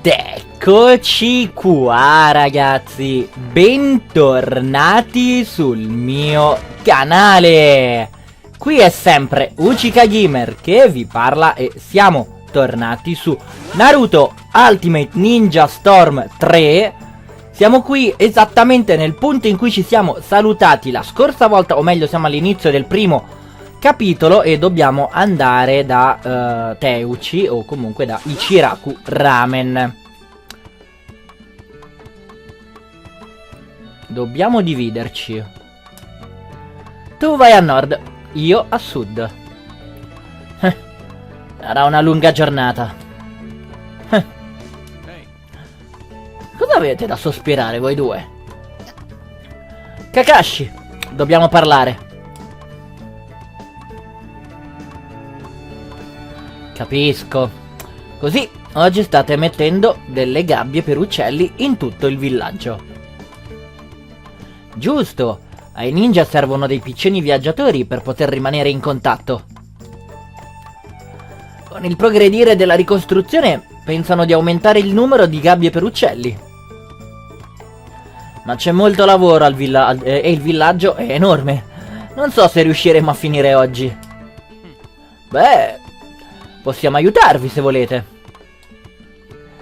Ed eccoci qua ragazzi, bentornati sul mio canale. Qui è sempre Uchika Gamer che vi parla e siamo tornati su Naruto Ultimate Ninja Storm 3. Siamo qui esattamente nel punto in cui ci siamo salutati la scorsa volta, o meglio siamo all'inizio del primo capitolo e dobbiamo andare da Teuchi o comunque da Ichiraku Ramen. Dobbiamo dividerci. Tu vai a nord, io a sud. Sarà una lunga giornata. Cosa avete da sospirare voi due? Kakashi, dobbiamo parlare. Capisco. Così, oggi state mettendo delle gabbie per uccelli in tutto il villaggio. Giusto, ai ninja servono dei piccini viaggiatori per poter rimanere in contatto. Con il progredire della ricostruzione, pensano di aumentare il numero di gabbie per uccelli. Ma c'è molto lavoro e il villaggio è enorme. Non so se riusciremo a finire oggi. Beh, possiamo aiutarvi se volete.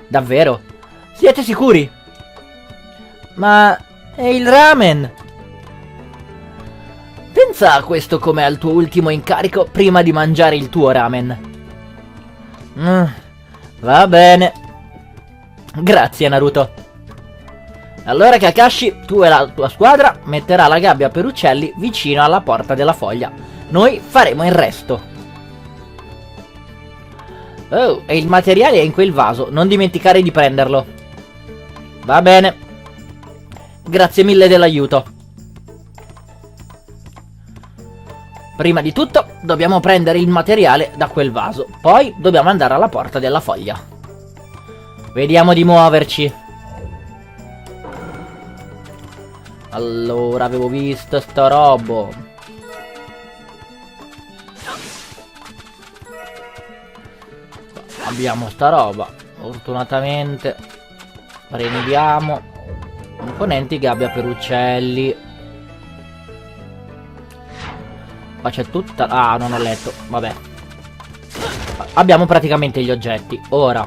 Davvero? Siete sicuri? Ma è il ramen. Pensa a questo come al tuo ultimo incarico prima di mangiare il tuo ramen. Va bene. Grazie Naruto. Allora Kakashi, tu e la tua squadra metterà la gabbia per uccelli vicino alla porta della foglia. Noi faremo il resto. Oh, e il materiale è in quel vaso, non dimenticare di prenderlo. Va bene. Grazie mille dell'aiuto. Prima di tutto dobbiamo prendere il materiale da quel vaso, poi dobbiamo andare alla porta della foglia. Vediamo di muoverci. Allora, avevo visto sto robo. Abbiamo sta roba. Fortunatamente prendiamo componenti gabbia per uccelli. Qua c'è tutta... Ah, non ho letto. Vabbè. Abbiamo praticamente gli oggetti. Ora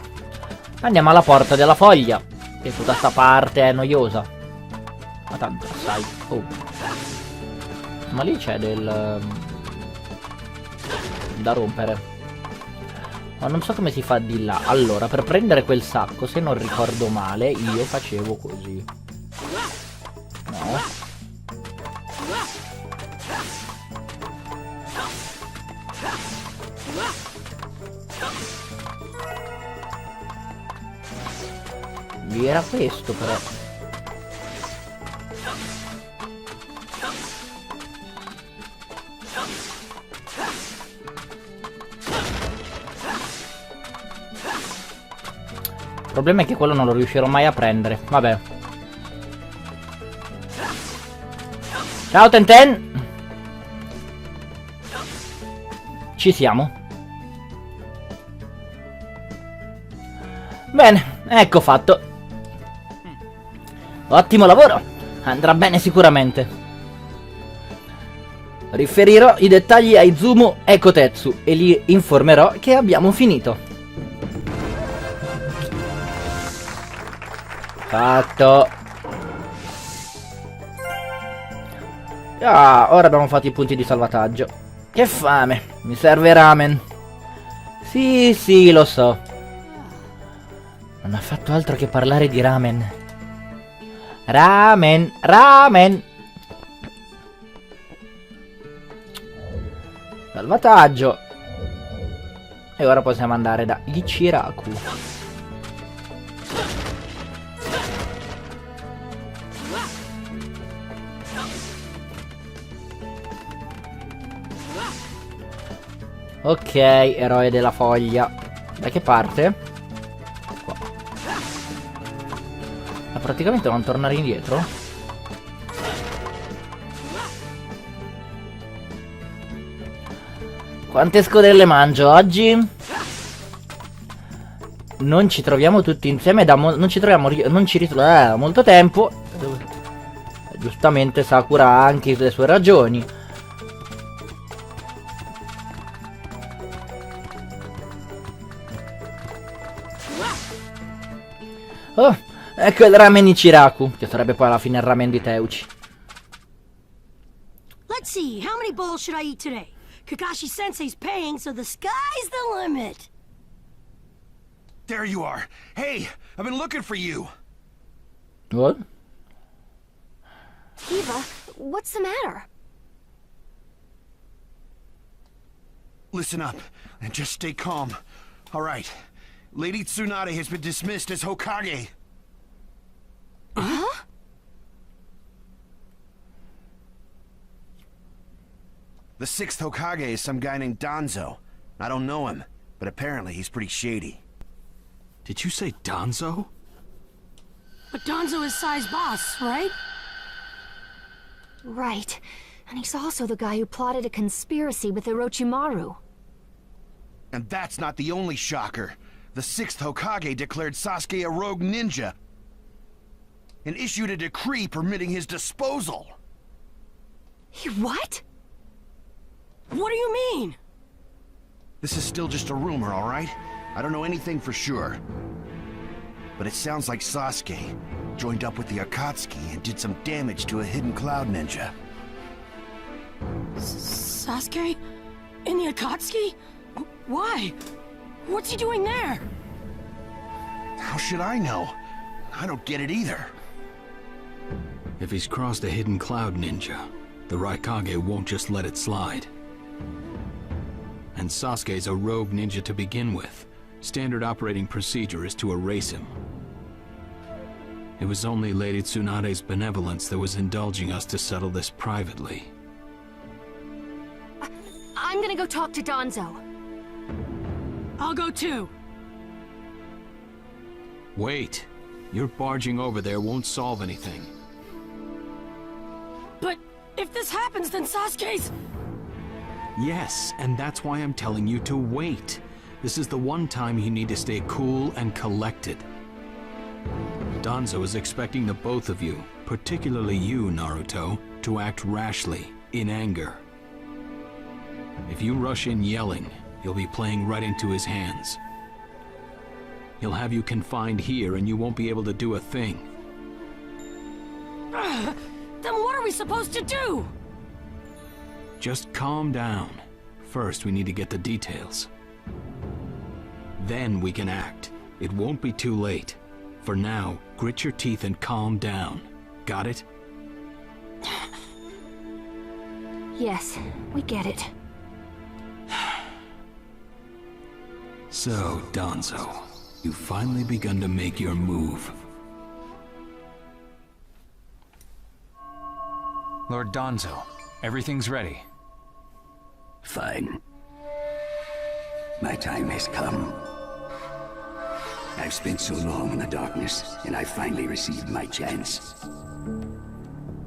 andiamo alla porta della foglia, che tutta sta parte è noiosa. Ma tanto sai. Oh. Ma lì c'è del... da rompere. Ma non so come si fa di là. Allora, per prendere quel sacco, se non ricordo male, io facevo così. No. Lì era questo però. Il problema è che quello non lo riuscirò mai a prendere. Vabbè. Ciao Tenten. Ci siamo. Bene, ecco fatto. Ottimo lavoro. Andrà bene sicuramente. Riferirò i dettagli a Izumo e Kotetsu e gli informerò che abbiamo finito. Fatto. Ah, ora abbiamo fatto i punti di salvataggio. Che fame. Mi serve ramen. Sì, sì, lo so. Non ha fatto altro che parlare di ramen. Ramen, ramen. Salvataggio. E ora possiamo andare da Ichiraku. Ok, eroe della foglia. Da che parte? Qua. Ma praticamente non tornare indietro? Quante scodelle mangio oggi? non ci troviamo tutti insieme non ci ritroviamo da molto tempo. Giustamente Sakura ha anche le sue ragioni. Oh, ecco il ramen Ichiraku, che sarebbe poi alla fine il ramen di Teuchi. Let's see, how many bowls should I eat today? Kakashi-sensei's paying, so the sky's the limit. There you are. Hey, I've been looking for you. What? Eva, what's the matter? Listen up, and just stay calm. All right. Lady Tsunade has been dismissed as Hokage. Huh? The 6th Hokage is some guy named Danzo. I don't know him, but apparently he's pretty shady. Did you say Danzo? But Danzo is Sai's boss, right? Right. And he's also the guy who plotted a conspiracy with Orochimaru. And that's not the only shocker. The 6th Hokage declared Sasuke a rogue ninja and issued a decree permitting his disposal. What? What do you mean? This is still just a rumor, all right? I don't know anything for sure. But it sounds like Sasuke joined up with the Akatsuki and did some damage to a hidden cloud ninja. Sasuke? In the Akatsuki? Why? What's he doing there? How should I know? I don't get it either. If he's crossed a hidden cloud ninja, the Raikage won't just let it slide. And Sasuke's a rogue ninja to begin with. Standard operating procedure is to erase him. It was only Lady Tsunade's benevolence that was indulging us to settle this privately. I'm gonna go talk to Danzo. I'll go too. Wait. Your barging over there won't solve anything. But if this happens, then Sasuke's... Yes, and that's why I'm telling you to wait. This is the one time you need to stay cool and collected. Danzo is expecting the both of you, particularly you, Naruto, to act rashly, in anger. If you rush in yelling, you'll be playing right into his hands. He'll have you confined here and you won't be able to do a thing. Then what are we supposed to do? Just calm down. First, we need to get the details. Then we can act. It won't be too late. For now, grit your teeth and calm down. Got it? Yes, we get it. So, Danzo, you've finally begun to make your move. Lord Danzo, everything's ready. Fine. My time has come. I've spent so long in the darkness, and I finally received my chance.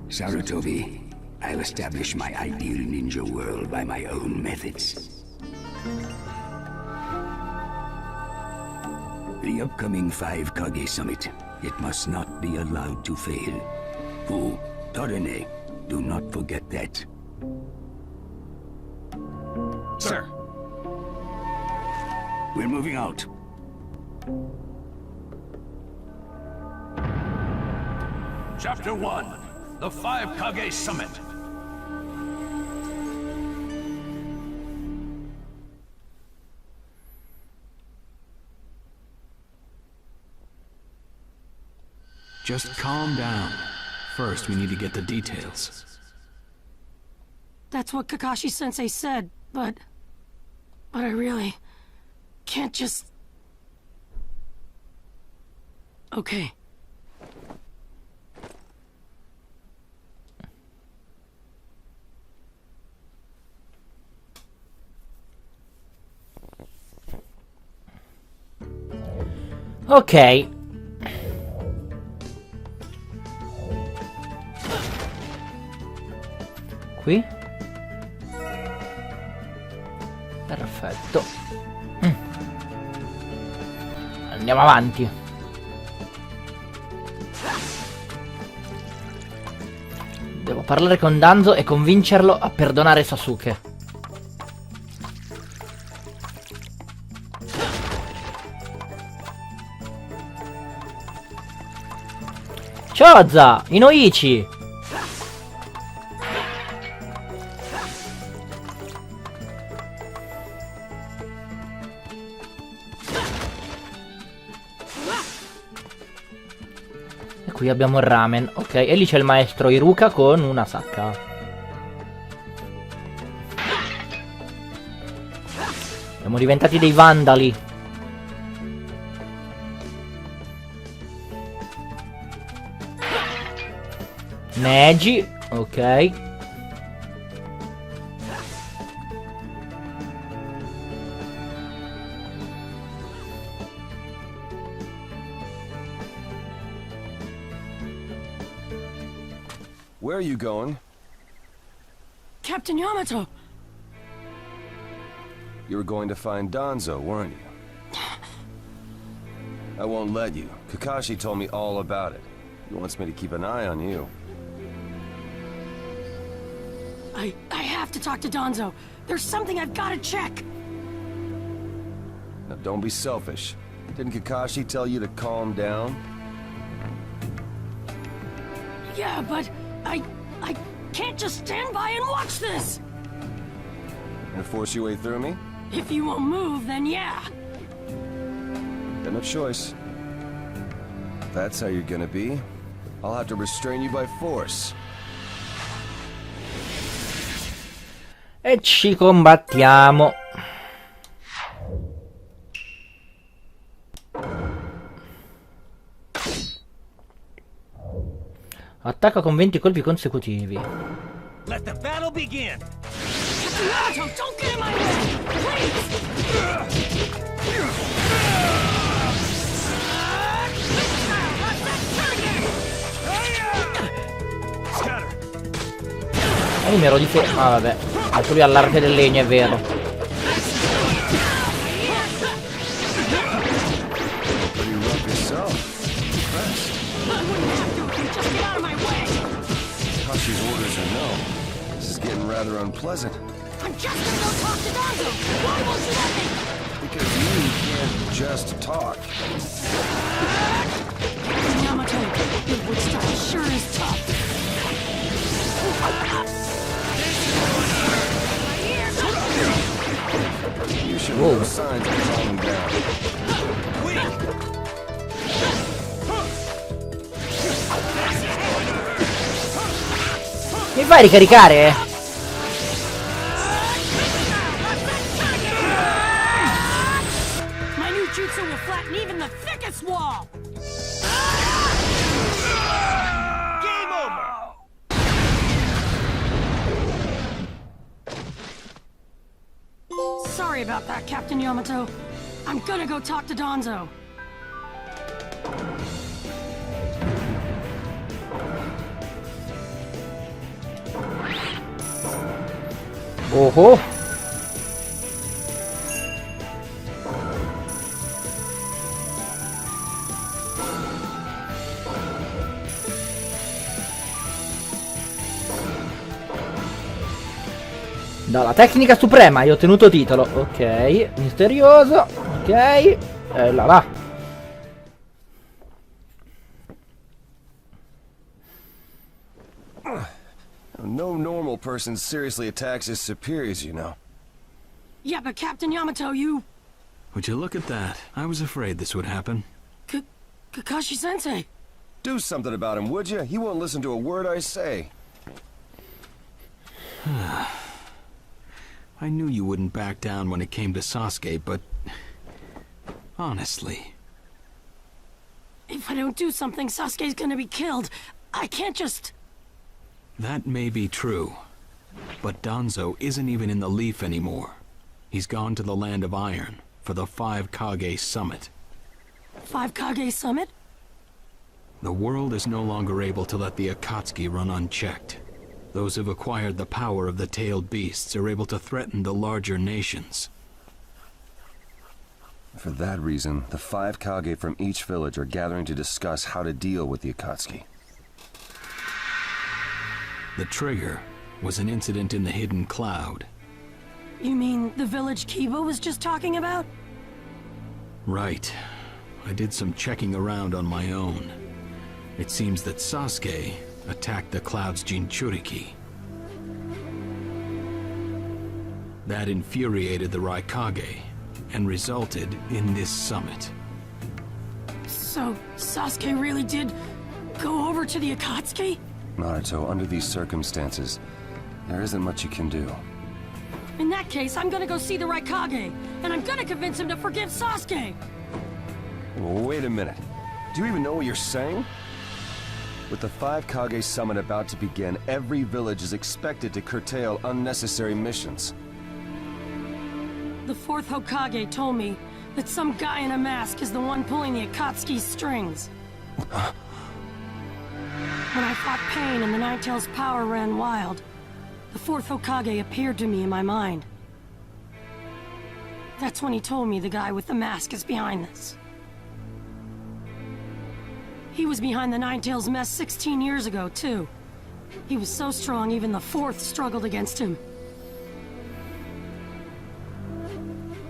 Sarutobi, I'll establish my ideal ninja world by my own methods. The upcoming 5 Kage Summit, it must not be allowed to fail. Fu, Torene, do not forget that. Sir. We're moving out. Chapter 1, the 5 Kage Summit. Just calm down. First, we need to get the details. That's what Kakashi-sensei said, but I really can't just... Okay. Ok. Qui. Perfetto. Andiamo avanti. Devo parlare con Danzo e convincerlo a perdonare Sasuke. Choza! Inoichi! E qui abbiamo il ramen, ok, e lì c'è il maestro Iruka con una sacca. Siamo diventati dei vandali. Neji, ok. Where are you going? Captain Yamato! You were going to find Danzo, weren't you? I won't let you. Kakashi told me all about it. He wants me to keep an eye on you. I have to talk to Danzo. There's something I've got to check. Now don't be selfish. Didn't Kakashi tell you to calm down? Yeah, but I can't just stand by and watch this! Gonna force your way through me? If you won't move, then yeah. Got no choice. If that's how you're gonna be, I'll have to restrain you by force. E ci combattiamo. Attacca con 20 colpi consecutivi. Let the battle begin. Naruto, don't get in my way! Io mi ero di fe... Ah vabbè, anche lui ha l'arco del legno, è vero. Pretty rough yourself. Kashi's orders are no. This is getting rather unpleasant. I'm just gonna go talk to Danzo! Why won't you let me? Because you can't just talk. Yamato, your wood style sure is tough. You should know signs of calming down. Mi fai ricaricare? My new jutsu will flatten even the thickest wall! Game over. Sorry about that, Captain Yamato. I'm gonna go talk to Danzo. Oh. Dalla tecnica suprema hai ottenuto titolo. Ok, misterioso. Ok, e là va. No normal person seriously attacks his superiors, you know. Yeah, but Captain Yamato, you... Would you look at that? I was afraid this would happen. Kakashi-sensei. Do something about him, would you? He won't listen to a word I say. I knew you wouldn't back down when it came to Sasuke, but... honestly... If I don't do something, Sasuke's gonna be killed. I can't just... That may be true. But Danzo isn't even in the Leaf anymore. He's gone to the Land of Iron, for the 5 Kage Summit. 5 Kage Summit? The world is no longer able to let the Akatsuki run unchecked. Those who've acquired the power of the tailed beasts are able to threaten the larger nations. For that reason, the 5 Kage from each village are gathering to discuss how to deal with the Akatsuki. The trigger was an incident in the hidden cloud. You mean the village Kiba was just talking about? Right. I did some checking around on my own. It seems that Sasuke attacked the cloud's Jinchuriki. That infuriated the Raikage and resulted in this summit. So, Sasuke really did go over to the Akatsuki? Naruto, under these circumstances, there isn't much you can do. In that case, I'm gonna go see the Raikage, and I'm gonna convince him to forgive Sasuke! Wait a minute. Do you even know what you're saying? With the 5 Kage summit about to begin, every village is expected to curtail unnecessary missions. The 4th Hokage told me that some guy in a mask is the one pulling the Akatsuki's strings. When I fought Pain and the Ninetales' power ran wild, the 4th Hokage appeared to me in my mind. That's when he told me the guy with the mask is behind this. He was behind the Ninetales mess 16 years ago, too. He was so strong, even the 4th struggled against him.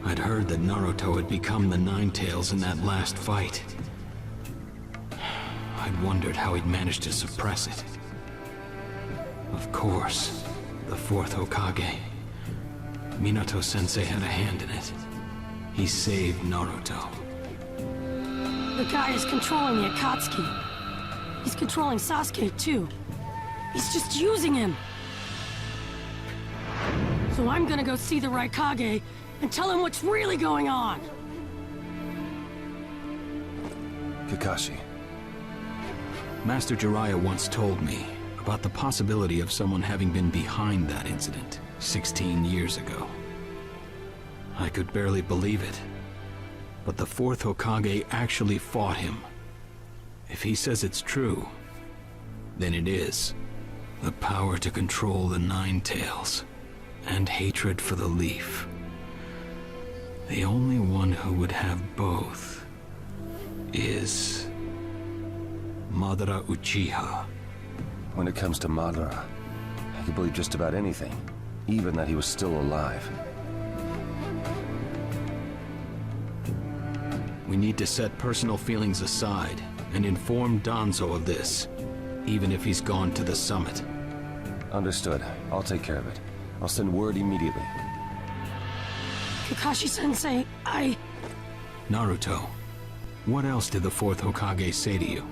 I'd heard that Naruto had become the Ninetales in that last fight. I'd wondered how he'd managed to suppress it. Of course, the 4th Hokage. Minato-sensei had a hand in it. He saved Naruto. The guy is controlling the Akatsuki. He's controlling Sasuke, too. He's just using him. So I'm gonna go see the Raikage and tell him what's really going on. Kakashi. Master Jiraiya once told me about the possibility of someone having been behind that incident 16 years ago. I could barely believe it. But the 4th Hokage actually fought him. If he says it's true, then it is. The power to control the Ninetales, and hatred for the Leaf. The only one who would have both is Madara Uchiha. When it comes to Madara, I can believe just about anything, even that he was still alive. We need to set personal feelings aside and inform Danzo of this, even if he's gone to the summit. Understood. I'll take care of it. I'll send word immediately. Kakashi-sensei, Naruto, what else did the 4th Hokage say to you?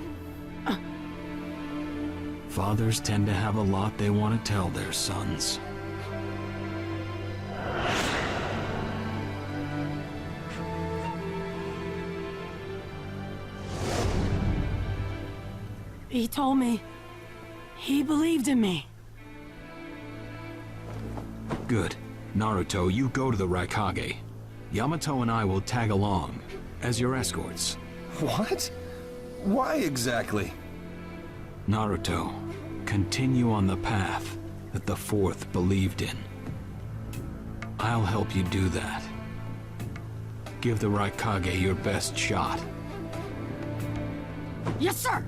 Fathers tend to have a lot they want to tell their sons. He told me he believed in me. Good. Naruto, you go to the Raikage. Yamato and I will tag along as your escorts. What? Why exactly? Naruto, continue on the path that the 4th believed in. I'll help you do that. Give the Raikage your best shot. Yes, sir!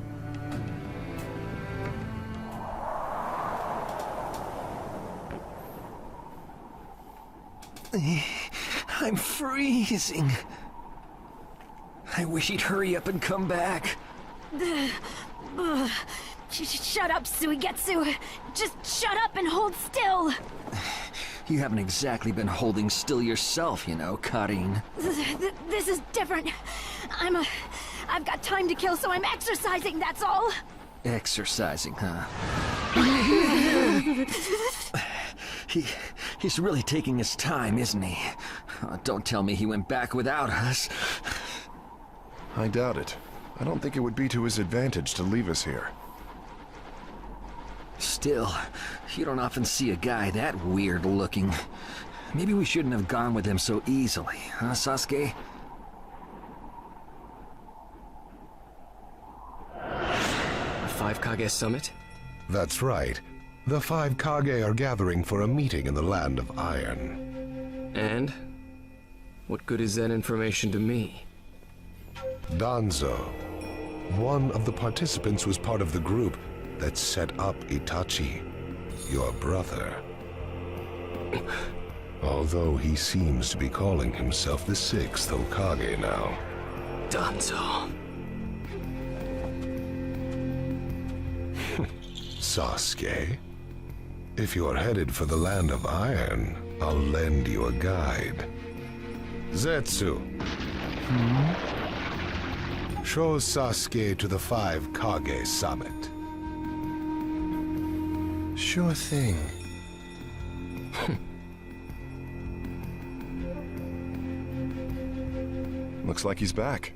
I'm freezing. I wish he'd hurry up and come back. Shut up, Suigetsu. Just shut up and hold still. You haven't exactly been holding still yourself, you know, Karin. This is different. I've got time to kill, so I'm exercising, that's all. Exercising, huh? He's really taking his time, isn't he? Don't tell me he went back without us. I doubt it. I don't think it would be to his advantage to leave us here. Still, you don't often see a guy that weird looking. Maybe we shouldn't have gone with him so easily, huh, Sasuke? A 5 Kage summit? That's right. The 5 Kage are gathering for a meeting in the Land of Iron. And? What good is that information to me? Danzo. One of the participants was part of the group that set up Itachi, your brother. Although he seems to be calling himself the 6th Hokage now. Danzo. Sasuke, if you're headed for the Land of Iron, I'll lend you a guide. Zetsu. Show Sasuke to the 5 Kage Summit. Sure thing. Looks like he's back.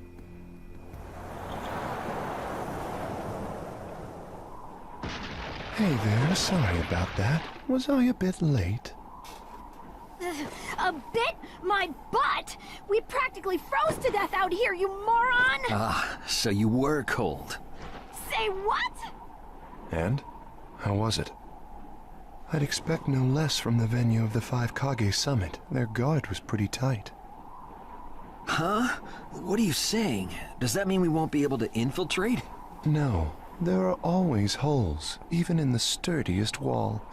Hey there, sorry about that. Was I a bit late? A bit? My butt! We practically froze to death out here, you moron! Ah, so you were cold. Say what? And? How was it? I'd expect no less from the venue of the 5 Kage Summit. Their guard was pretty tight. Huh? What are you saying? Does that mean we won't be able to infiltrate? No, there are always holes, even in the sturdiest wall.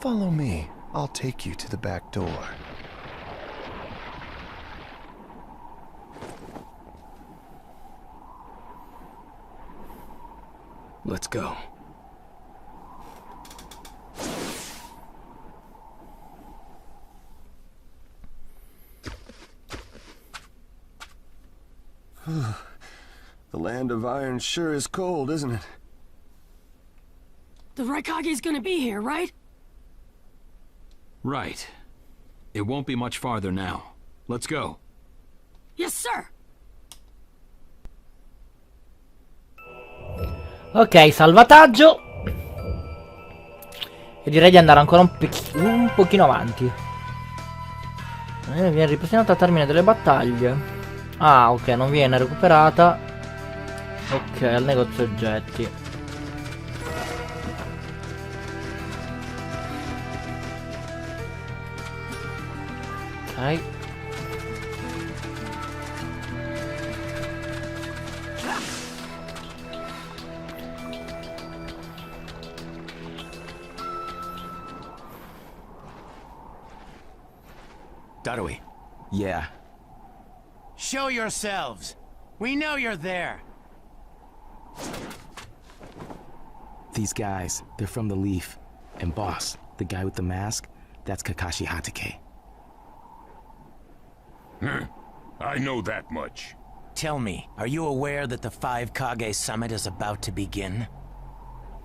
Follow me. I'll take you to the back door. Let's go. The Land of Iron sure is cold, isn't it? The Raikage's gonna be here, right? Right. It won't be much farther now. Let's go. Yes, sir. Ok, salvataggio. E direi di andare ancora un pochino avanti. Viene ripristinata a termine delle battaglie. Ah, ok, non viene recuperata. Ok, al negozio oggetti. Ok. Darui. Yeah. Show yourselves. We know you're there. These guys, they're from the Leaf. And boss, the guy with the mask, that's Kakashi Hatake. I know that much. Tell me, are you aware that the 5 Kage Summit is about to begin?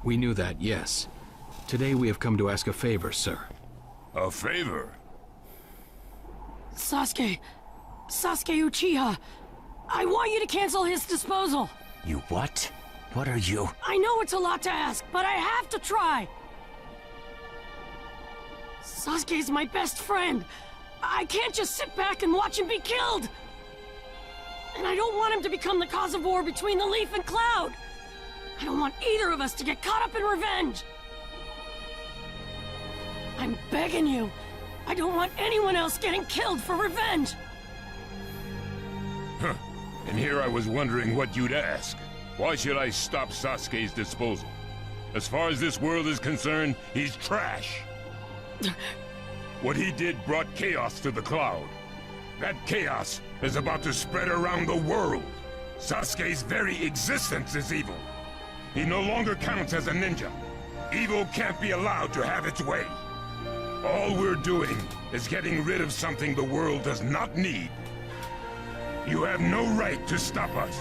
We knew that, yes. Today we have come to ask a favor, sir. A favor? Sasuke Uchiha. I want you to cancel his disposal. You what? What are you? I know it's a lot to ask, but I have to try. Sasuke's my best friend. I can't just sit back and watch him be killed. And I don't want him to become the cause of war between the Leaf and Cloud. I don't want either of us to get caught up in revenge. I'm begging you. I don't want anyone else getting killed for revenge. Huh. And here I was wondering what you'd ask. Why should I stop Sasuke's disposal? As far as this world is concerned, he's trash. What he did brought chaos to the Cloud. That chaos is about to spread around the world. Sasuke's very existence is evil. He no longer counts as a ninja. Evil can't be allowed to have its way. All we're doing is getting rid of something the world does not need. You have no right to stop us.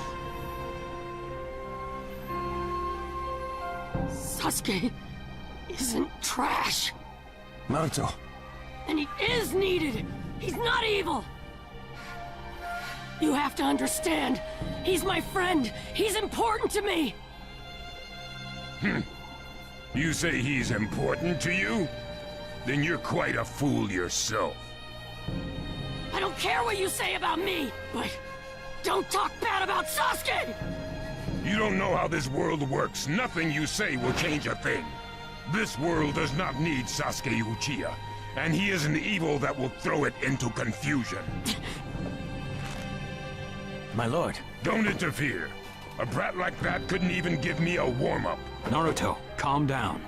Sasuke isn't trash. Naruto. And he is needed. He's not evil. You have to understand. He's my friend. He's important to me. You say he's important to you? Then you're quite a fool yourself. I don't care what you say about me, but don't talk bad about Sasuke! You don't know how this world works. Nothing you say will change a thing. This world does not need Sasuke Uchiha, and he is an evil that will throw it into confusion. My lord. Don't interfere. A brat like that couldn't even give me a warm-up. Naruto, calm down.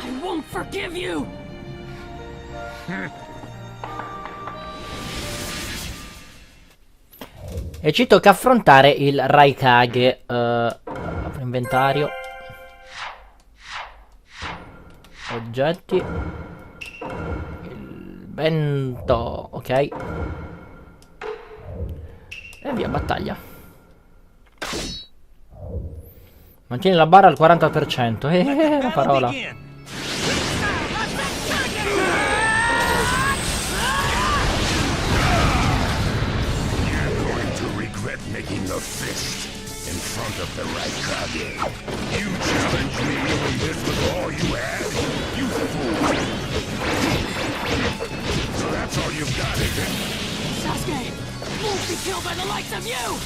I won't forgive you! E ci tocca affrontare il Raikage. Apro inventario. Oggetti. Il vento. Ok. E via, battaglia. Mantieni la barra al 40%. La parola. Making a fist in front of the Raikage. You challenge me and this was all you had? You fool! So that's all you've got, is it? Sasuke won't be killed by the likes of you!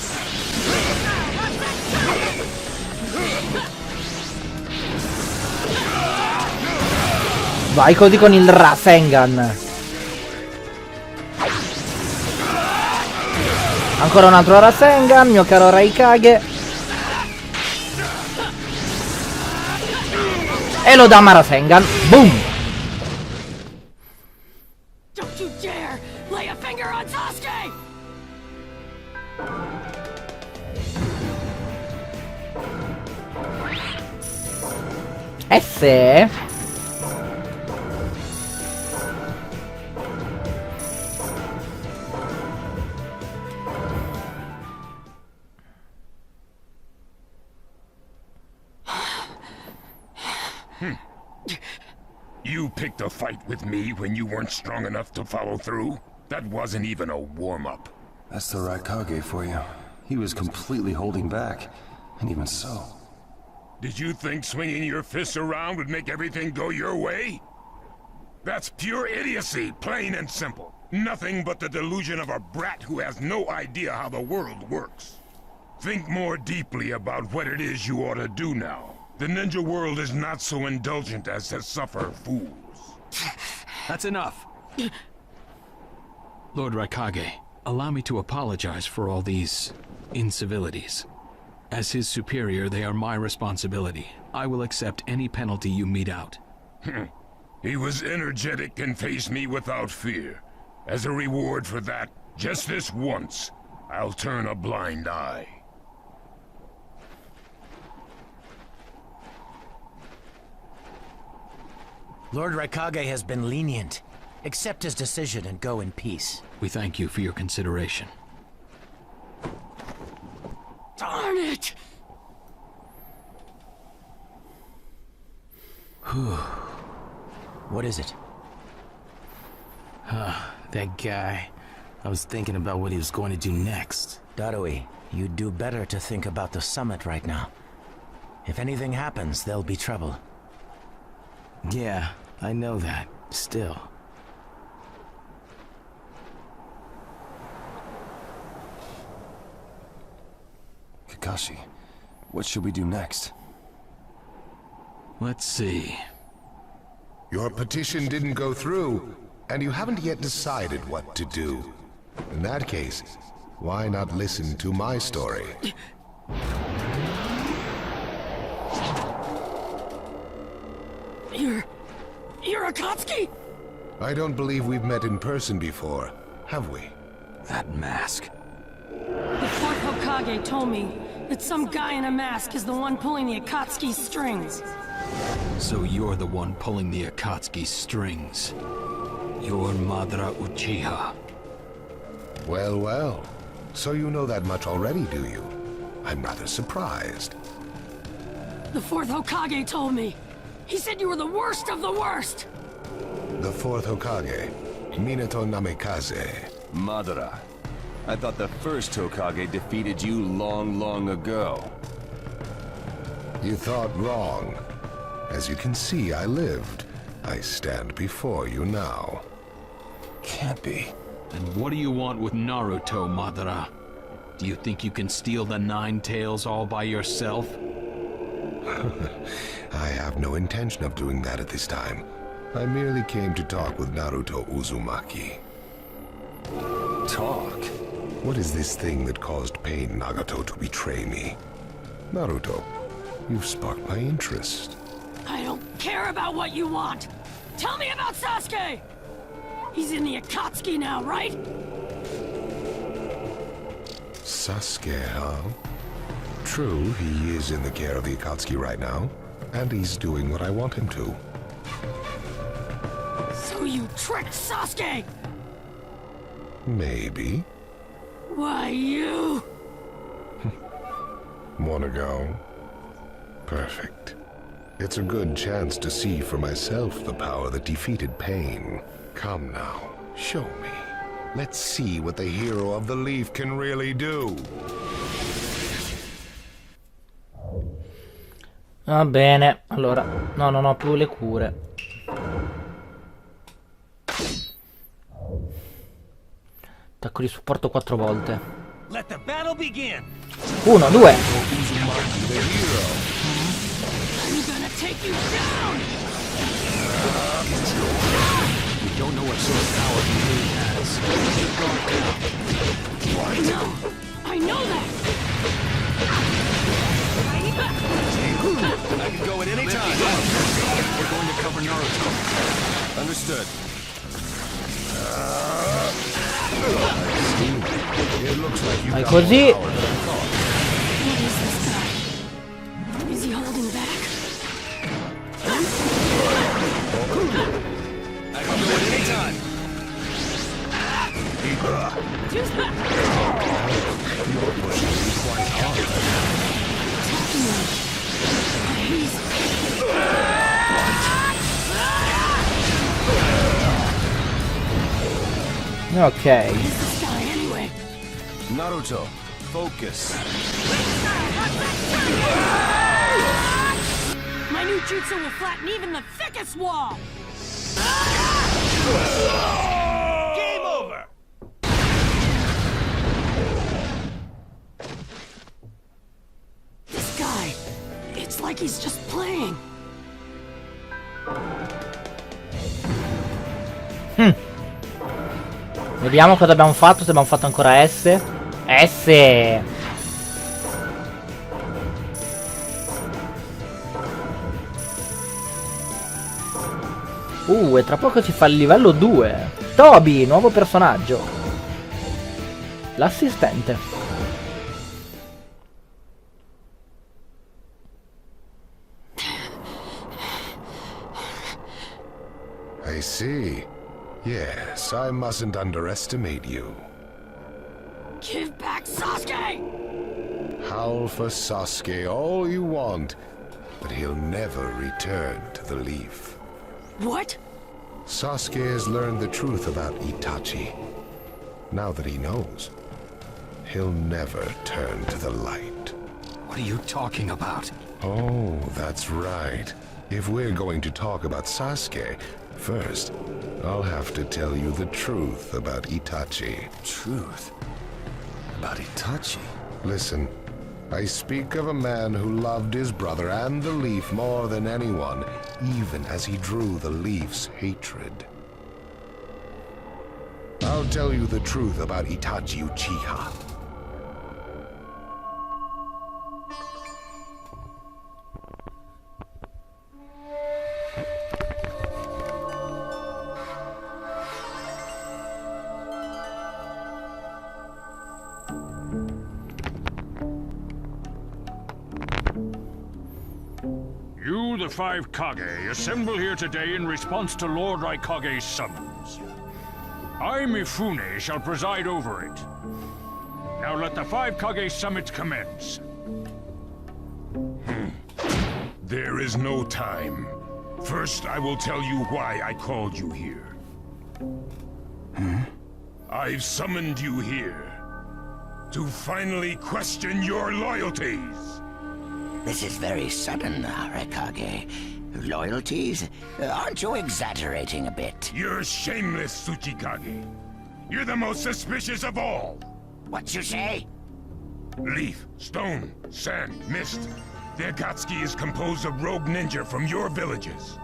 Vai così con il Rasengan. Ancora un altro Rasengan, mio caro Raikage. E lo dà Rasengan. Boom! Don't you dare lay a finger on Sasuke! S. You picked a fight with me when you weren't strong enough to follow through? That wasn't even a warm-up. That's the Raikage for you. He was completely holding back. And even so... Did you think swinging your fists around would make everything go your way? That's pure idiocy, plain and simple. Nothing but the delusion of a brat who has no idea how the world works. Think more deeply about what it is you ought to do now. The ninja world is not so indulgent as to suffer fools. That's enough. Lord Raikage, allow me to apologize for all these incivilities. As his superior, they are my responsibility. I will accept any penalty you mete out. He was energetic and faced me without fear. As a reward for that, just this once, I'll turn a blind eye. Lord Raikage has been lenient. Accept his decision and go in peace. We thank you for your consideration. Darn it! What is it? That guy. I was thinking about what he was going to do next. Darui, you'd do better to think about the summit right now. If anything happens, there'll be trouble. Yeah, I know that. Still. Kakashi, what should we do next? Let's see. Your petition didn't go through, and you haven't yet decided what to do. In that case, why not listen to my story? You're Akatsuki? I don't believe we've met in person before, have we? That mask. The fourth Hokage told me that some guy in a mask is the one pulling the Akatsuki's strings. So you're the one pulling the Akatsuki strings. You're Madara Uchiha. Well, well. So you know that much already, do you? I'm rather surprised. The fourth Hokage told me. He said you were the worst of the worst! The fourth Hokage, Minato Namikaze. Madara. I thought the first Hokage defeated you long ago. You thought wrong. As you can see, I lived. I stand before you now. Can't be. And what do you want with Naruto, Madara? Do you think you can steal the Nine Tails all by yourself? I have no intention of doing that at this time. I merely came to talk with Naruto Uzumaki. Talk? What is this thing that caused Pain Nagato to betray me? Naruto, you've sparked my interest. I don't care about what you want. Tell me about Sasuke! He's in the Akatsuki now, right? Sasuke, huh? True, he is in the care of the Akatsuki right now, and he's doing what I want him to. So you tricked Sasuke! Maybe. Why, you... Wanna go? Perfect. It's a good chance to see for myself the power that defeated Pain. Come now, show me. Let's see what the hero of the Leaf can really do. Va bene, allora, no, non ho più le cure. Attacco di supporto 4 volte. 1, 2. Don't know what sort of power he really has. I know that! I can go at any time. We're going to cover Naruto. Understood. It looks like you Vai got così. more power than I thought. What is this guy? Is he holding back? I can go at any time. Just back! You're pushing me quite hard. Ok. Naruto, focus. My new jutsu will flatten even the thickest wall! Game over! This guy, it's like he's just playing. Vediamo cosa abbiamo fatto, se abbiamo fatto ancora S. S! E tra poco si fa il livello 2. Toby, nuovo personaggio. L'assistente. I see. Yes, I mustn't underestimate you. Give back Sasuke! Howl for Sasuke all you want, but he'll never return to the Leaf. What? Sasuke has learned the truth about Itachi. Now that he knows, he'll never turn to the light. What are you talking about? Oh, that's right. If we're going to talk about Sasuke, first, I'll have to tell you the truth about Itachi. Truth? About Itachi? Listen, I speak of a man who loved his brother and the Leaf more than anyone, even as he drew the Leaf's hatred. I'll tell you the truth about Itachi Uchiha. You, the 5 Kage, assemble here today in response to Lord Raikage's summons. I, Mifune, shall preside over it. Now let the 5 Kage summit commence. There is no time. First, I will tell you why I called you here. I've summoned you here to finally question your loyalties. This is very sudden, Raikage. Loyalties? Aren't you exaggerating a bit? You're shameless, Tsuchikage. You're the most suspicious of all. What you say? Leaf, stone, sand, mist. The Akatsuki is composed of rogue ninja from your villages.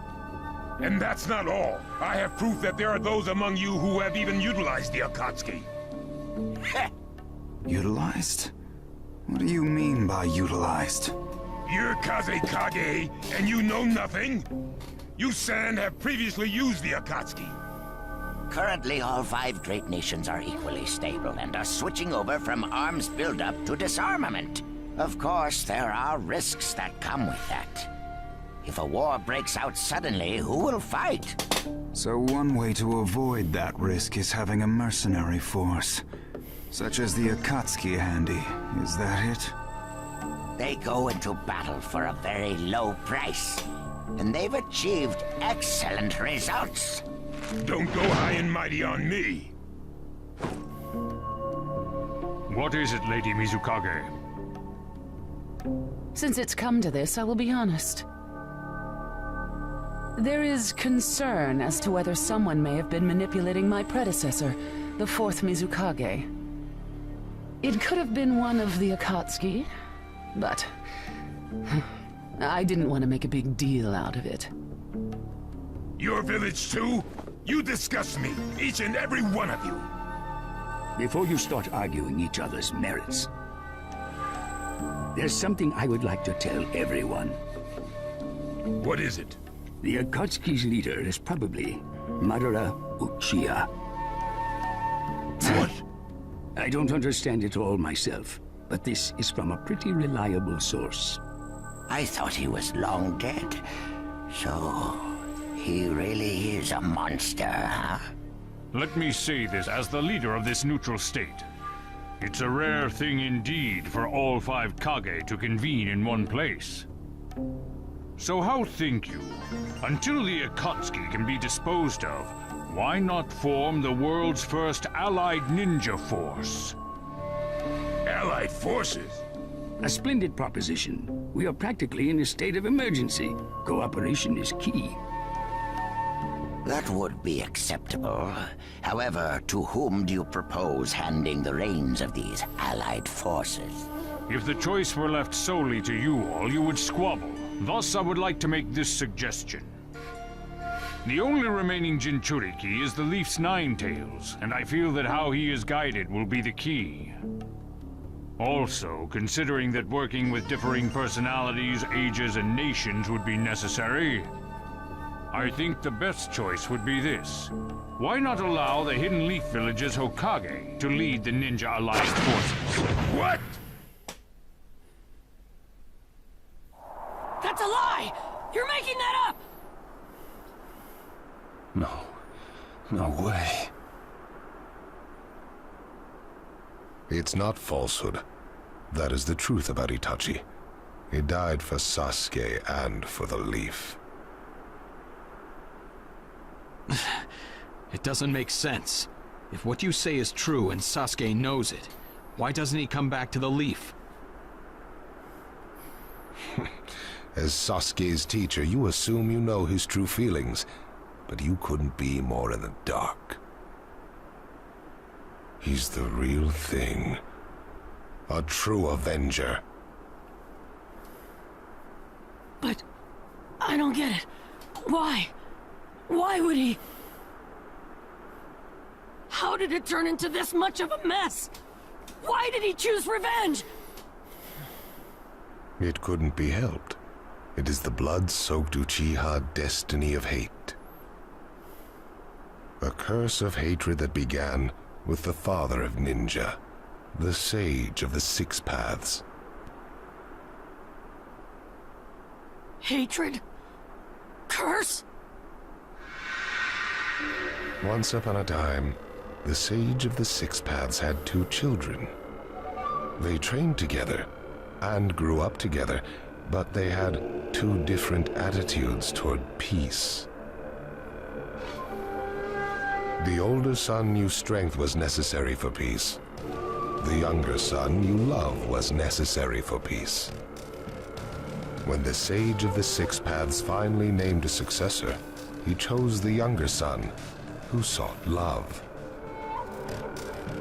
And that's not all. I have proof that there are those among you who have even utilized the Akatsuki. Utilized? What do you mean by utilized? You're Kaze Kage, and you know nothing? You Sand have previously used the Akatsuki. Currently, all 5 great nations are equally stable and are switching over from arms buildup to disarmament. Of course, there are risks that come with that. If a war breaks out suddenly, who will fight? So one way to avoid that risk is having a mercenary force. Such as the Akatsuki handy, is that it? They go into battle for a very low price. And they've achieved excellent results. Don't go high and mighty on me. What is it, Lady Mizukage? Since it's come to this, I will be honest. There is concern as to whether someone may have been manipulating my predecessor, the 4th Mizukage. It could have been one of the Akatsuki, but I didn't want to make a big deal out of it. Your village too? You disgust me, each and every one of you. Before you start arguing each other's merits, there's something I would like to tell everyone. What is it? The Akatsuki's leader is probably Madara Uchiha. What? I don't understand it all myself, but this is from a pretty reliable source. I thought he was long dead. So, he really is a monster, huh? Let me say this as the leader of this neutral state. It's a rare thing indeed for all 5 Kage to convene in one place. So how think you? Until the Akatsuki can be disposed of, why not form the world's first allied ninja force? Allied forces? A splendid proposition. We are practically in a state of emergency. Cooperation is key. That would be acceptable. However, to whom do you propose handing the reins of these allied forces? If the choice were left solely to you all, you would squabble. Thus, I would like to make this suggestion. The only remaining Jinchuriki is the Leaf's 9 tails, and I feel that how he is guided will be the key. Also, considering that working with differing personalities, ages, and nations would be necessary, I think the best choice would be this. Why not allow the Hidden Leaf Village's Hokage to lead the Ninja Alliance forces? What? That's a lie! You're making that up! No way. It's not falsehood. That is the truth about Itachi. He died for Sasuke and for the Leaf. It doesn't make sense. If what you say is true and Sasuke knows it, why doesn't he come back to the Leaf? As Sasuke's teacher, you assume you know his true feelings, but you couldn't be more in the dark. He's the real thing. A true Avenger. But I don't get it. Why? Why would he? How did it turn into this much of a mess? Why did he choose revenge? It couldn't be helped. It is the blood-soaked Uchiha destiny of hate. A curse of hatred that began with the father of ninja, the sage of the 6 paths. Hatred? Curse? Once upon a time, the sage of the 6 paths had 2 children. They trained together and grew up together, but they had 2 different attitudes toward peace. The older son knew strength was necessary for peace. The younger son knew love was necessary for peace. When the sage of the 6 paths finally named a successor, he chose the younger son, who sought love.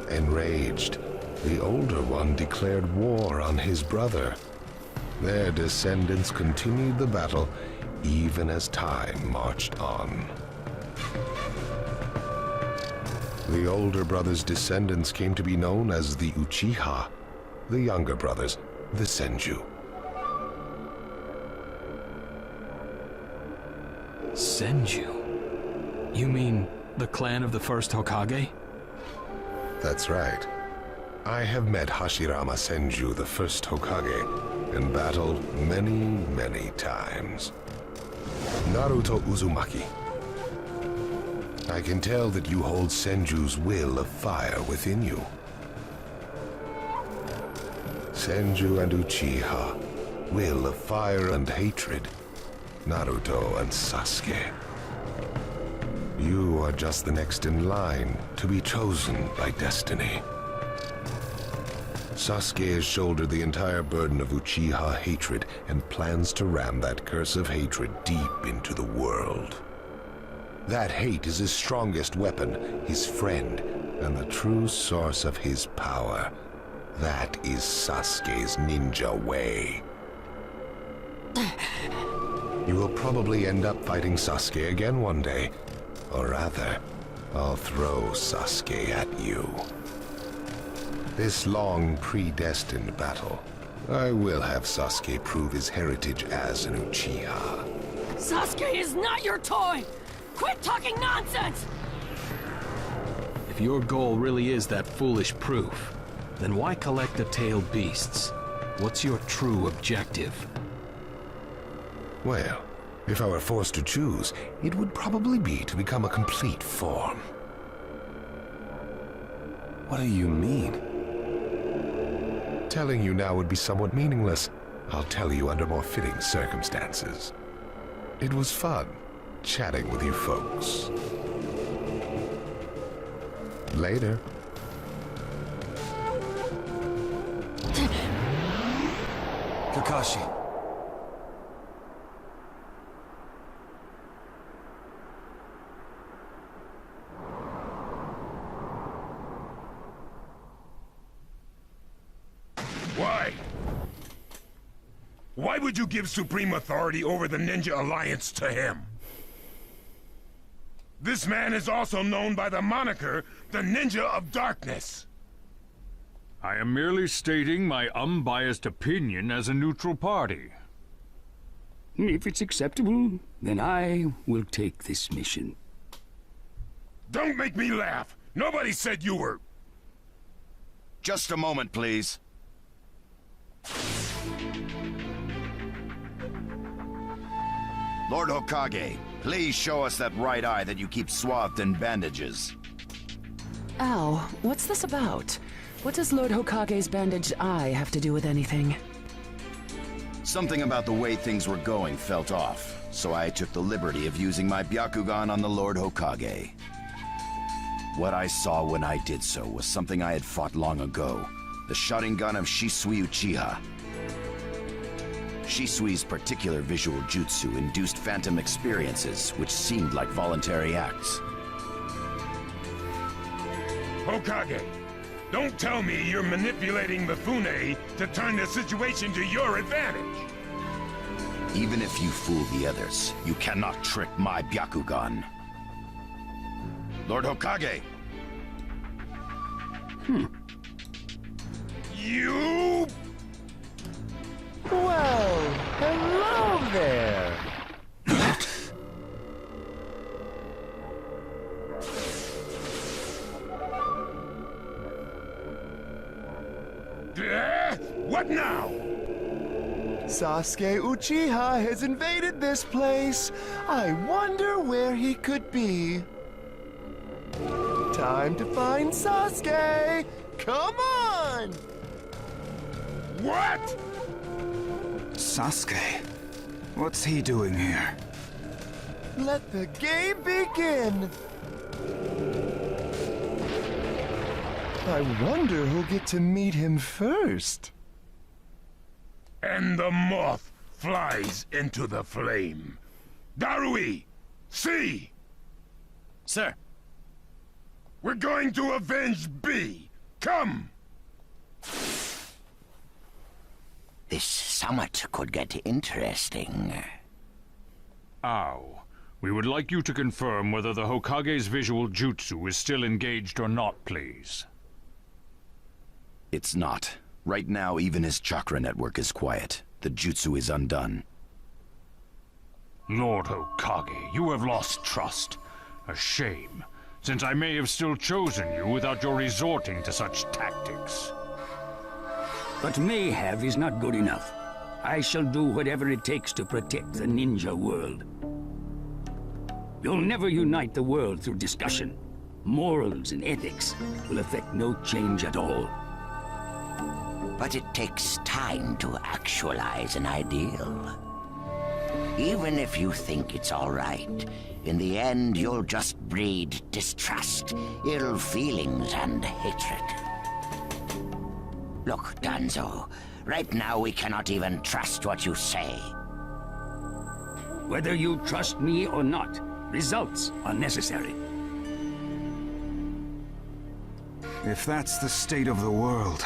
Enraged, the older one declared war on his brother. Their descendants continued the battle even as time marched on. The older brother's descendants came to be known as the Uchiha. The younger brothers, the Senju. Senju? You mean the clan of the first Hokage? That's right. I have met Hashirama Senju, the first Hokage, in battle many, many times. Naruto Uzumaki. I can tell that you hold Senju's will of fire within you. Senju and Uchiha, will of fire and hatred. Naruto and Sasuke. You are just the next in line to be chosen by destiny. Sasuke has shouldered the entire burden of Uchiha hatred and plans to ram that curse of hatred deep into the world. That hate is his strongest weapon, his friend, and the true source of his power. That is Sasuke's ninja way. You will probably end up fighting Sasuke again one day. Or rather, I'll throw Sasuke at you. This long, predestined battle, I will have Sasuke prove his heritage as an Uchiha. Sasuke is not your toy! Quit talking nonsense! If your goal really is that foolish proof, then why collect the tailed beasts? What's your true objective? Well, if I were forced to choose, it would probably be to become a complete form. What do you mean? Telling you now would be somewhat meaningless. I'll tell you under more fitting circumstances. It was fun chatting with you folks. Later. Kakashi. Why? Why would you give supreme authority over the Ninja Alliance to him? This man is also known by the moniker, the Ninja of Darkness. I am merely stating my unbiased opinion as a neutral party. If it's acceptable, then I will take this mission. Don't make me laugh! Nobody said you were... Just a moment, please. Lord Hokage, please show us that right eye that you keep swathed in bandages. Al, what's this about? What does Lord Hokage's bandaged eye have to do with anything? Something about the way things were going felt off, so I took the liberty of using my Byakugan on the Lord Hokage. What I saw when I did so was something I had fought long ago, the Sharingan of Shisui Uchiha. Shisui's particular visual jutsu induced phantom experiences, which seemed like voluntary acts. Hokage, don't tell me you're manipulating Mifune to turn the situation to your advantage. Even if you fool the others, you cannot trick my Byakugan. Lord Hokage! You... Well, hello there! What now? Sasuke Uchiha has invaded this place. I wonder where he could be. Time to find Sasuke! Come on! What? Sasuke? What's he doing here? Let the game begin! I wonder who'll get to meet him first. And the moth flies into the flame. Darui! See! Sir! We're going to avenge B! Come! This summit could get interesting. Ow. We would like you to confirm whether the Hokage's visual jutsu is still engaged or not, please. It's not. Right now, even his chakra network is quiet. The jutsu is undone. Lord Hokage, you have lost trust. A shame, since I may have still chosen you without your resorting to such tactics. But may have is not good enough. I shall do whatever it takes to protect the ninja world. You'll never unite the world through discussion. Morals and ethics will affect no change at all. But it takes time to actualize an ideal. Even if you think it's all right, in the end you'll just breed distrust, ill feelings, and hatred. Look, Danzo, right now we cannot even trust what you say. Whether you trust me or not, results are necessary. If that's the state of the world,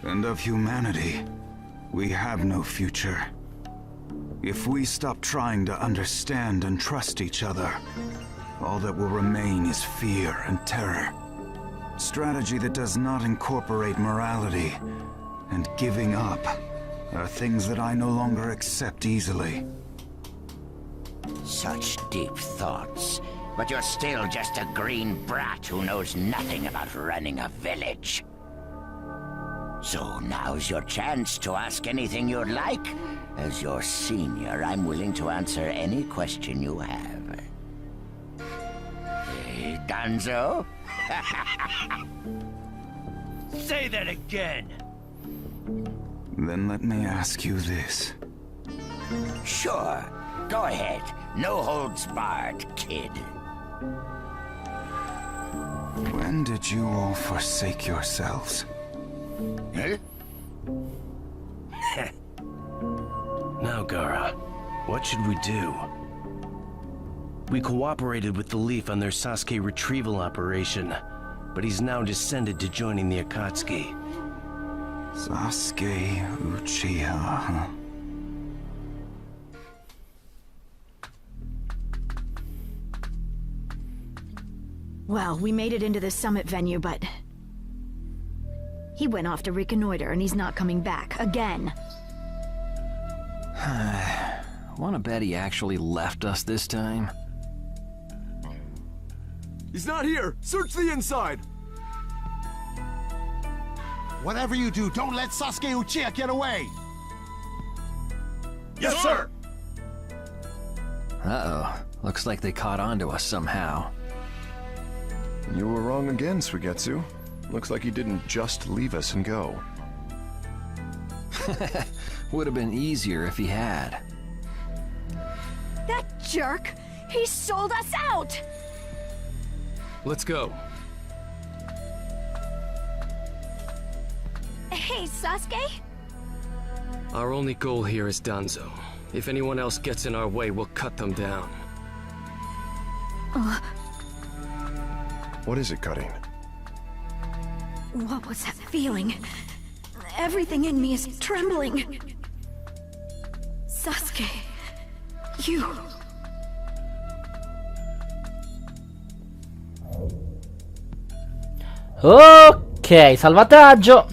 and of humanity, we have no future. If we stop trying to understand and trust each other, all that will remain is fear and terror. Strategy that does not incorporate morality and giving up are things that I no longer accept easily. Such deep thoughts, but you're still just a green brat who knows nothing about running a village. So now's your chance to ask anything you'd like. As your senior, I'm willing to answer any question you have. Hey, Danzo? Say that again! Then let me ask you this. Sure. Go ahead. No holds barred, kid. When did you all forsake yourselves? Huh? Now, Gaara, what should we do? We cooperated with the Leaf on their Sasuke retrieval operation, but he's now descended to joining the Akatsuki. Sasuke Uchiha, huh? Well, we made it into the summit venue, but... he went off to reconnoiter, and he's not coming back, again. Wanna bet he actually left us this time? He's not here! Search the inside! Whatever you do, don't let Sasuke Uchiha get away! Yes, sir! Uh-oh. Looks like they caught on to us somehow. You were wrong again, Suigetsu. Looks like he didn't just leave us and go. Would have been easier if he had. That jerk! He sold us out! Let's go. Hey, Sasuke? Our only goal here is Danzo. If anyone else gets in our way, we'll cut them down. What is it, Cutting? What was that feeling? Everything in me is trembling. Sasuke, you... Ok, salvataggio.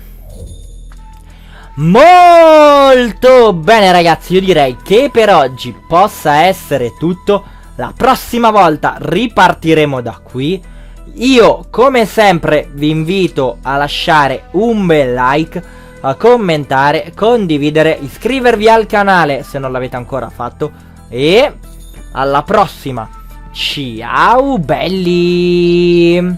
Molto bene ragazzi, io direi che per oggi possa essere tutto. La prossima volta ripartiremo da qui. Io come sempre vi invito a lasciare un bel like, a commentare, condividere, iscrivervi al canale se non l'avete ancora fatto. E alla prossima. Ciao belli.